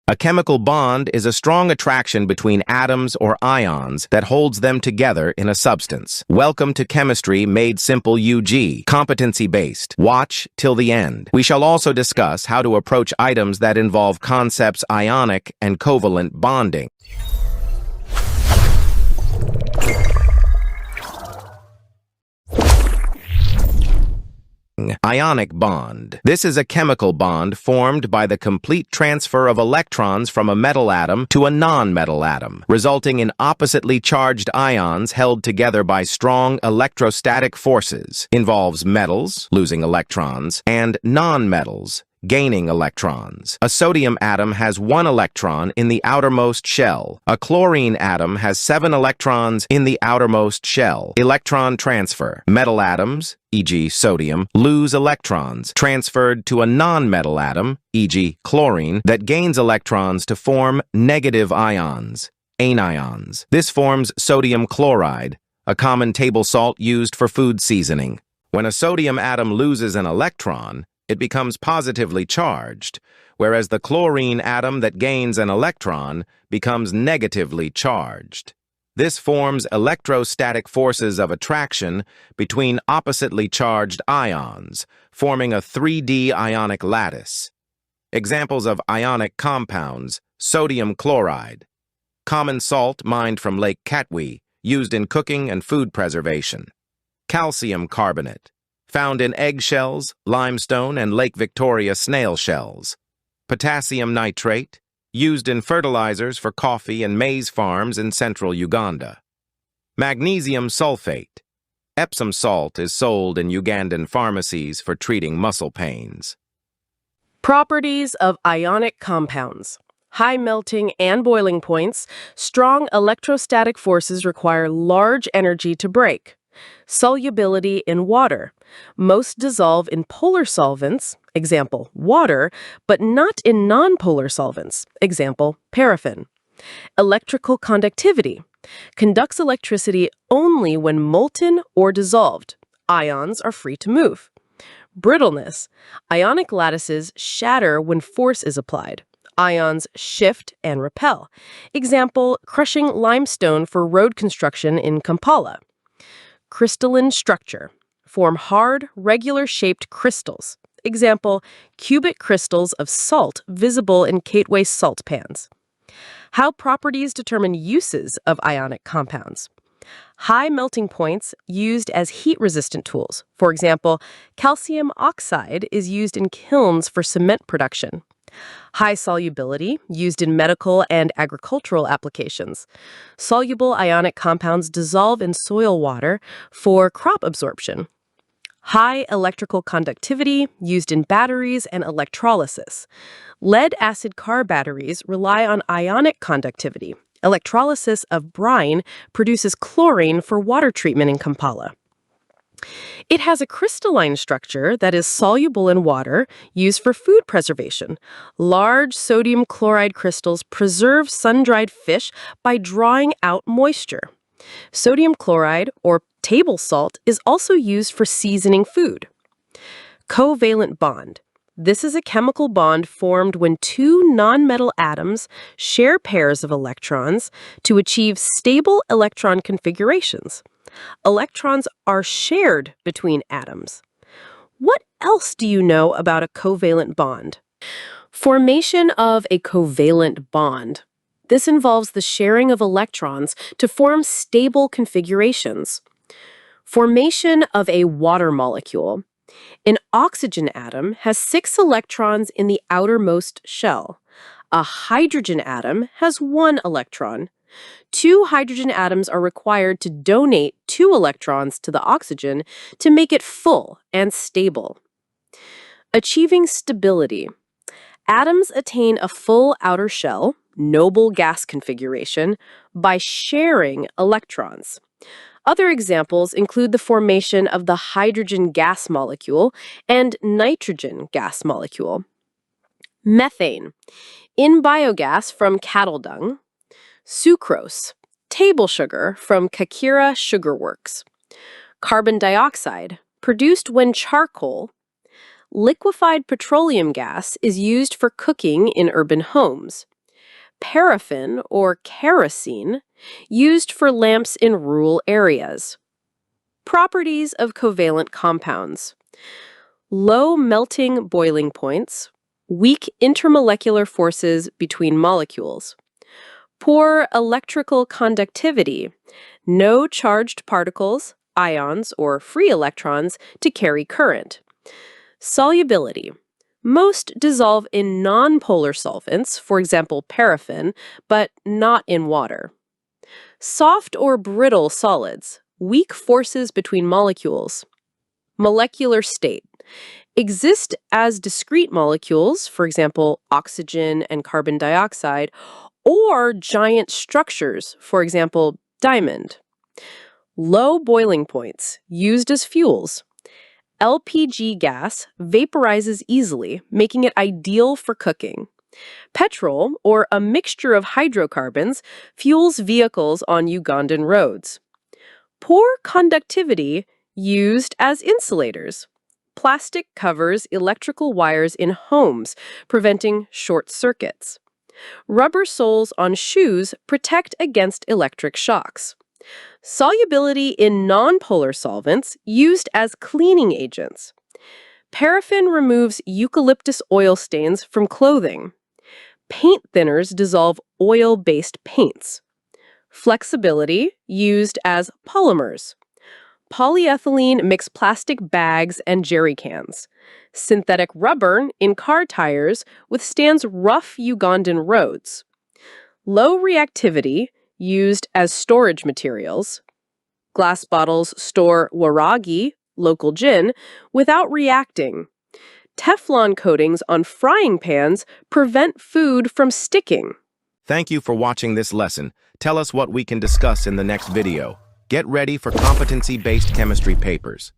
A chemical bond is a strong attraction between atoms or ions that holds them together in a substance. Welcome to Chemistry Made Simple UG, competency-based. Watch till the end. We shall also discuss how to approach items that involve concepts ionic and covalent bonding. Ionic bond. This is a chemical bond formed by the complete transfer of electrons from a metal atom to a non-metal atom, resulting in oppositely charged ions held together by strong electrostatic forces. Involves metals, losing electrons, and non-metals, gaining electrons. A sodium atom has 1 electron in the outermost shell. A chlorine atom has 7 electrons in the outermost shell. Electron transfer. Metal atoms, e.g. sodium, lose electrons, transferred to a non-metal atom, e.g. chlorine, that gains electrons to form negative ions, anions. This forms sodium chloride, a common table salt used for food seasoning. When a sodium atom loses an electron, it becomes positively charged, whereas the chlorine atom that gains an electron becomes negatively charged. This forms electrostatic forces of attraction between oppositely charged ions, forming a 3D ionic lattice. Examples of ionic compounds: sodium chloride, common salt mined from Lake Katwe, used in cooking and food preservation. Calcium carbonate, found in eggshells, limestone, and Lake Victoria snail shells. Potassium nitrate, used in fertilizers for coffee and maize farms in central Uganda. Magnesium sulfate. Epsom salt is sold in Ugandan pharmacies for treating muscle pains. Properties of ionic compounds. High melting and boiling points, strong electrostatic forces require large energy to break. Solubility in water. Most dissolve in polar solvents, example, water, but not in nonpolar solvents, example, paraffin. Electrical conductivity. Conducts electricity only when molten or dissolved. Ions are free to move. Brittleness. Ionic lattices shatter when force is applied. Ions shift and repel. Example, crushing limestone for road construction in Kampala. Crystalline structure. Form hard, regular-shaped crystals. Example, cubic crystals of salt visible in Katwe salt pans. How properties determine uses of ionic compounds. High melting points used as heat-resistant tools. For example, calcium oxide is used in kilns for cement production. High solubility, used in medical and agricultural applications. Soluble ionic compounds dissolve in soil water for crop absorption. High electrical conductivity, used in batteries and electrolysis. Lead-acid car batteries rely on ionic conductivity. Electrolysis of brine produces chlorine for water treatment in Kampala. It has a crystalline structure that is soluble in water, used for food preservation. Large sodium chloride crystals preserve sun-dried fish by drawing out moisture. Sodium chloride, or table salt, is also used for seasoning food. Covalent bond. This is a chemical bond formed when 2 nonmetal atoms share pairs of electrons to achieve stable electron configurations. Electrons are shared between atoms. What else do you know about a covalent bond? Formation of a covalent bond. This involves the sharing of electrons to form stable configurations. Formation of a water molecule. An oxygen atom has 6 electrons in the outermost shell. A hydrogen atom has 1 electron. 2 hydrogen atoms are required to donate 2 electrons to the oxygen to make it full and stable. Achieving stability. Atoms attain a full outer shell, noble gas configuration, by sharing electrons. Other examples include the formation of the hydrogen gas molecule and nitrogen gas molecule. Methane. In biogas from cattle dung. Sucrose, table sugar from Kakira Sugar Works. Carbon dioxide, produced when charcoal. Liquefied petroleum gas is used for cooking in urban homes. Paraffin, or kerosene, used for lamps in rural areas. Properties of covalent compounds. Low melting boiling points, weak intermolecular forces between molecules, poor electrical conductivity, no charged particles, ions, or free electrons to carry current. Solubility. Most dissolve in nonpolar solvents, for example, paraffin, but not in water. Soft or brittle solids, weak forces between molecules. Molecular state. Exist as discrete molecules, for example, oxygen and carbon dioxide, or giant structures, for example, diamond. Low boiling points, used as fuels. LPG gas vaporizes easily, making it ideal for cooking. Petrol, or a mixture of hydrocarbons, fuels vehicles on Ugandan roads. Poor conductivity, used as insulators. Plastic covers electrical wires in homes, preventing short circuits. Rubber soles on shoes protect against electric shocks. Solubility in nonpolar solvents, used as cleaning agents. Paraffin removes eucalyptus oil stains from clothing. Paint thinners dissolve oil-based paints. Flexibility, used as polymers. Polyethylene makes plastic bags and jerry cans. Synthetic rubber in car tires withstands rough Ugandan roads. Low reactivity, used as storage materials. Glass bottles store waragi, local gin, without reacting. Teflon coatings on frying pans prevent food from sticking. Thank you for watching this lesson. Tell us what we can discuss in the next video. Get ready for competency-based chemistry papers.